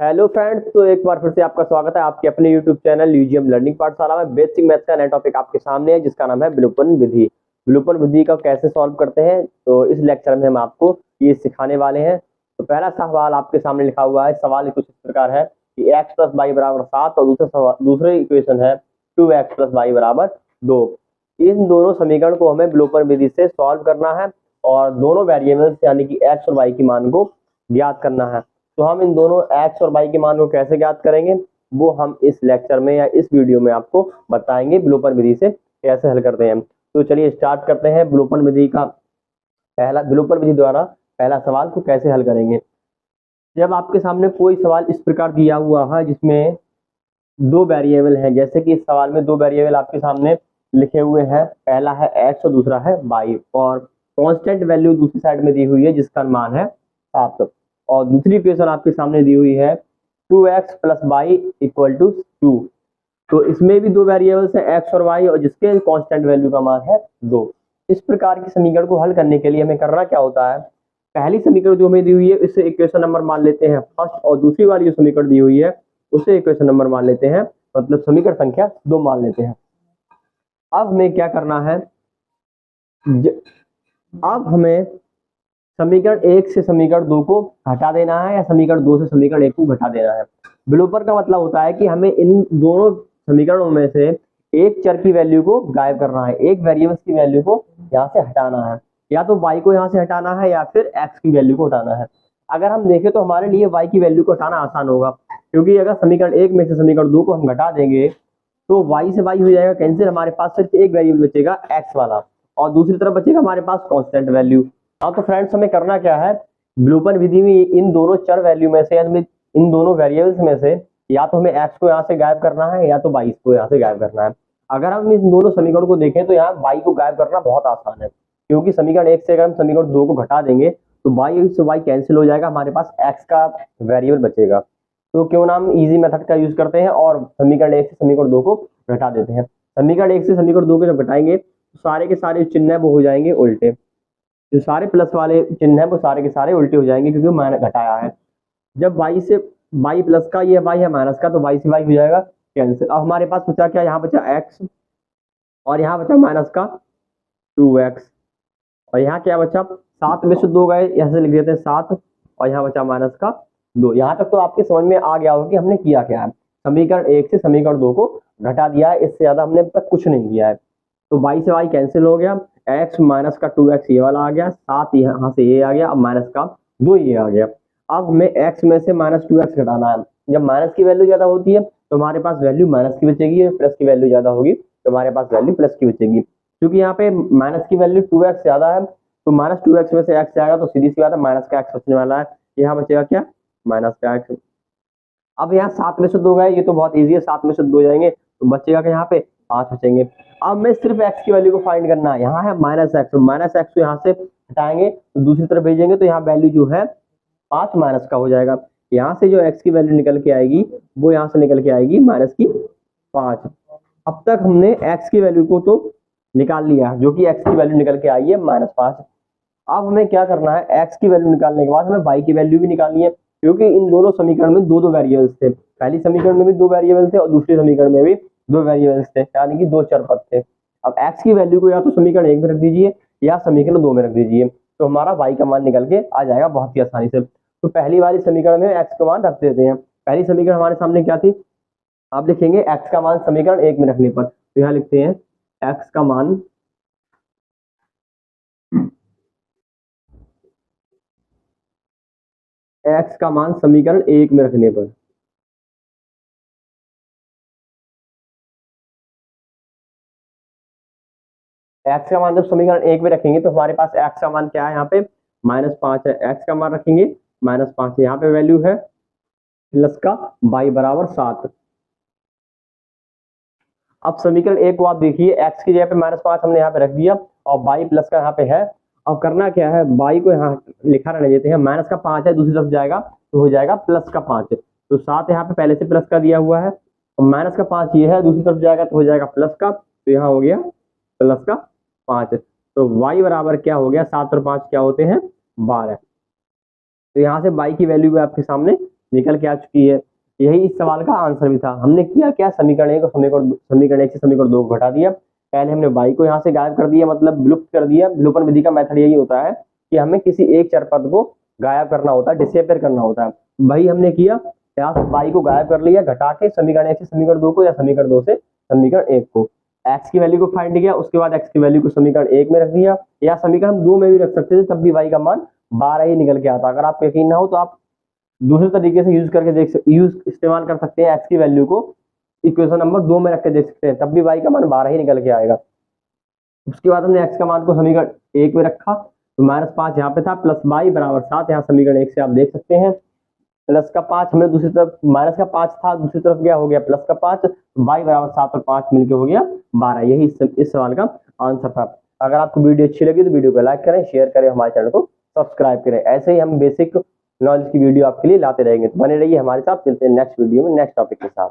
Hello friends, तो एक बार फिर से आपका स्वागत है आपके अपने यूट्यूब चैनल यूजीएम लर्निंग पाठशाला में। बेसिक मैथ्स का नया टॉपिक आपके सामने है जिसका नाम है विलोपन विधि। विलोपन विधि का कैसे सॉल्व करते हैं, तो इस लेक्चर में हम आपको ये सिखाने वाले हैं। तो पहला सवाल आपके सामने लिखा हुआ है। सवाल कुछ इस प्रकार है कि x प्लस वाई बराबर 7 और दूसरे इक्वेशन है 2x प्लस वाई बराबर 2। इन दोनों समीकरण को हमें विलोपन विधि से सॉल्व करना है और दोनों वेरिएबल्स यानी कि x और y की मान को ज्ञात करना है। तो हम इन दोनों x और y के मान को कैसे ज्ञात करेंगे वो हम इस लेक्चर में या इस वीडियो में आपको बताएंगे। विलोपन विधि से कैसे हल करते हैं, तो चलिए स्टार्ट करते हैं। विलोपन विधि का विलोपन विधि द्वारा पहला सवाल को कैसे हल करेंगे। जब आपके सामने कोई सवाल इस प्रकार दिया हुआ है जिसमें दो वेरिएबल है, जैसे कि इस सवाल में दो वेरिएबल आपके सामने लिखे हुए हैं, पहला है x और दूसरा है y, और कांस्टेंट वैल्यू दूसरी साइड में दी हुई है जिसका मान है 7, और दूसरी इक्वेशन आपके सामने दी हुई है 2x plus Y equal to 2। तो इसमें भी दो वेरिएबल्स हैं x और y, और जिसके कांस्टेंट वैल्यू का मान है 2। इस प्रकार के समीकरण को हल करने के लिए हमें करना क्या होता है, पहली समीकरण जो हमें दी हुई है इसे इक्वेशन नंबर मान लेते हैं फर्स्ट, और दूसरी वाली जो समीकरण दी हुई है उसे इक्वेशन नंबर मान लेते हैं, मतलब समीकरण संख्या 2 मान लेते हैं। अब हमें क्या करना है, अब हमें समीकरण 1 से समीकरण 2 को घटा देना है या समीकरण 2 से समीकरण 1 को घटा देना है। विलोपन का मतलब होता है कि हमें इन दोनों समीकरणों में से एक चर की वैल्यू को गायब करना है, एक वेरिएबल की वैल्यू को यहाँ से हटाना है, या तो y को यहाँ से हटाना है या फिर x की वैल्यू को हटाना है। अगर हम देखें तो हमारे लिए y की वैल्यू को हटाना आसान होगा, क्योंकि अगर समीकरण 1 में से समीकरण 2 को हम घटा देंगे तो y से y हो जाएगा कैंसिल, हमारे पास सिर्फ एक वेरिएबल बचेगा x वाला, और दूसरी तरफ बचेगा हमारे पास कांस्टेंट वैल्यू। हाँ, तो फ्रेंड्स हमें करना क्या है, विलोपन विधि में इन दोनों चर वैल्यू में से या इन दोनों वेरिएबल्स में से या तो हमें x को यहाँ से गायब करना है या तो y को यहाँ से गायब करना है। अगर हम इन दोनों समीकरण को देखें तो यहाँ y को गायब करना बहुत आसान है, क्योंकि समीकरण 1 से अगर हम समीकरण 2 को घटा देंगे तो y से y कैंसिल हो जाएगा, हमारे पास x का वेरिएबल बचेगा। तो क्यों ना हम इजी मेथड का यूज करते हैं और समीकरण 1 से समीकरण 2 को घटा देते हैं। समीकरण 1 से समीकरण 2 को जब घटाएंगे तो सारे के सारे चिन्ह है वो हो जाएंगे उल्टे, जो सारे प्लस वाले चिन्ह है वो सारे के सारे उल्टे हो जाएंगे, क्योंकि मैंने घटाया है। जब y से y प्लस का, ये y है माइनस का, तो y से y हो जाएगा कैंसिल। अब हमारे पास बचा क्या, यहाँ बचा x और यहाँ बचा माइनस का 2x, और यहाँ क्या बचा 7 में से 2 गए, यहाँ से लिख देते हैं 7, और यहाँ बचा माइनस का 2। यहाँ तक तो आपके समझ में आ गया होगा कि हमने किया क्या है, समीकरण 1 से समीकरण 2 को घटा दिया है, इससे ज्यादा हमने अब तक कुछ नहीं किया है। तो y से y कैंसिल हो गया, x माइनस का 2x ये वाला आ गया, 7 यहाँ से ये आ गया, अब माइनस का 2 ये आ गया। अब हमें x में से माइनस 2x घटाना है। जब माइनस की वैल्यू ज्यादा होती है तो हमारे पास वैल्यू माइनस की बचेगी, प्लस की वैल्यू ज्यादा होगी तो हमारे पास वैल्यू प्लस की बचेगी। क्योंकि यहाँ पे माइनस की वैल्यू 2x ज्यादा है, तो माइनस 2x में से x जाएगा तो सीधी सी बात है माइनस का x बचने वाला है, यहाँ बचेगा क्या, माइनस का x। अब यहाँ 7 में से 2 गए, ये तो बहुत ईजी है, 7 में से 2 जाएंगे तो बचेगा क्या, यहाँ पे 5 बचेंगे। अब मैं सिर्फ x की वैल्यू को फाइंड करना है, यहाँ है माइनस एक्स, माइनस एक्स को यहाँ से हटाएंगे तो दूसरी तरफ भेजेंगे तो यहाँ वैल्यू जो है 5 माइनस का हो जाएगा। यहाँ से जो x की वैल्यू निकल के आएगी वो यहाँ से निकल के आएगी माइनस की 5। अब तक हमने x की वैल्यू को तो निकाल लिया, जो कि x की वैल्यू निकल के आई है -5। अब हमें क्या करना है, x की वैल्यू निकालने के बाद हमें y की वैल्यू भी निकालनी है, क्योंकि इन दोनों समीकरण में दो वेरिएबल्स थे। पहली समीकरण में भी दो वेरिएबल थे और दूसरी समीकरण में भी दो वेरिएबल्स थे, यानी कि दो चर पद थे। अब x की वैल्यू को या तो समीकरण 1 में रख दीजिए या समीकरण 2 में रख दीजिए, तो हमारा y का मान निकल के आ जाएगा बहुत ही आसानी से। तो पहली वाली समीकरण में x का मान रख देते हैं। पहली समीकरण हमारे सामने क्या थी, आप लिखेंगे x का मान समीकरण 1 में रखने पर, तो यहाँ लिखते हैं x का मान समीकरण 1 में रखने पर, x का मान जब समीकरण 1 में रखेंगे तो हमारे पास x का मान क्या है, यहाँ पे -5 है, x का मान रखेंगे -5, यहाँ पे वैल्यू है प्लस का y बराबर 7। अब समीकरण 1 को आप देखिए, x की जगह पे -5 हमने यहाँ पे रख दिया और y प्लस का यहाँ पे है। अब करना क्या है, y को यहाँ लिखा रहने देते हैं, माइनस का 5 है, दूसरी तरफ जाएगा तो हो जाएगा प्लस का 5। तो 7 यहाँ पे पहले से प्लस का दिया हुआ है और माइनस का 5 ये है, दूसरी तरफ जाएगा तो हो जाएगा प्लस का, तो यहाँ हो गया प्लस का 5। तो y बराबर क्या हो गया, 7 और 5 क्या होते हैं, 12। तो यहाँ से y की वैल्यू भी आपके सामने निकल के आ चुकी है। यही इस सवाल का आंसर भी था। हमने किया क्या, समीकरण 1 और समीकरण 1 से समीकरण 2 को घटा दिया। पहले हमने y को यहाँ से गायब कर दिया, मतलब विलुप्त कर दिया। विलोपन विधि का मेथड यही होता है कि हमें किसी एक चर पद को गायब करना होता है, डिसेपियर करना होता है। वही हमने किया, यहाँ से y को गायब कर लिया, घटा के समीकरण 1 से समीकरण 2 को या समीकरण 2 से समीकरण 1 को। x की वैल्यू को फाइंड किया, उसके बाद x की वैल्यू को समीकरण 1 में रख दिया, या समीकरण 2 में भी रख सकते थे, तब भी y का मान 12 ही निकल के आता। अगर आपको यकीन ना हो तो आप दूसरे तरीके से यूज इस्तेमाल कर सकते हैं। x की वैल्यू को इक्वेशन नंबर 2 में रख के देख सकते हैं, तब भी y का मान 12 ही निकल के आएगा। उसके बाद हमने x का मान को समीकरण 1 में रखा, तो -5 यहाँ पे था, प्लस y बराबर 7, यहाँ समीकरण 1 से आप देख सकते हैं। प्लस का 5 हमने दूसरी तरफ, माइनस का 5 था, दूसरी तरफ क्या हो गया प्लस का 5, y बराबर 7 और 5 मिलके हो गया 12। यही इस सवाल का आंसर था। अगर आपको वीडियो अच्छी लगी तो वीडियो को लाइक करें, शेयर करें, हमारे चैनल को सब्सक्राइब करें। ऐसे ही हम बेसिक नॉलेज की वीडियो आपके लिए लाते रहेंगे, तो बने रहिए हमारे साथ। मिलते हैं नेक्स्ट वीडियो में नेक्स्ट टॉपिक के साथ।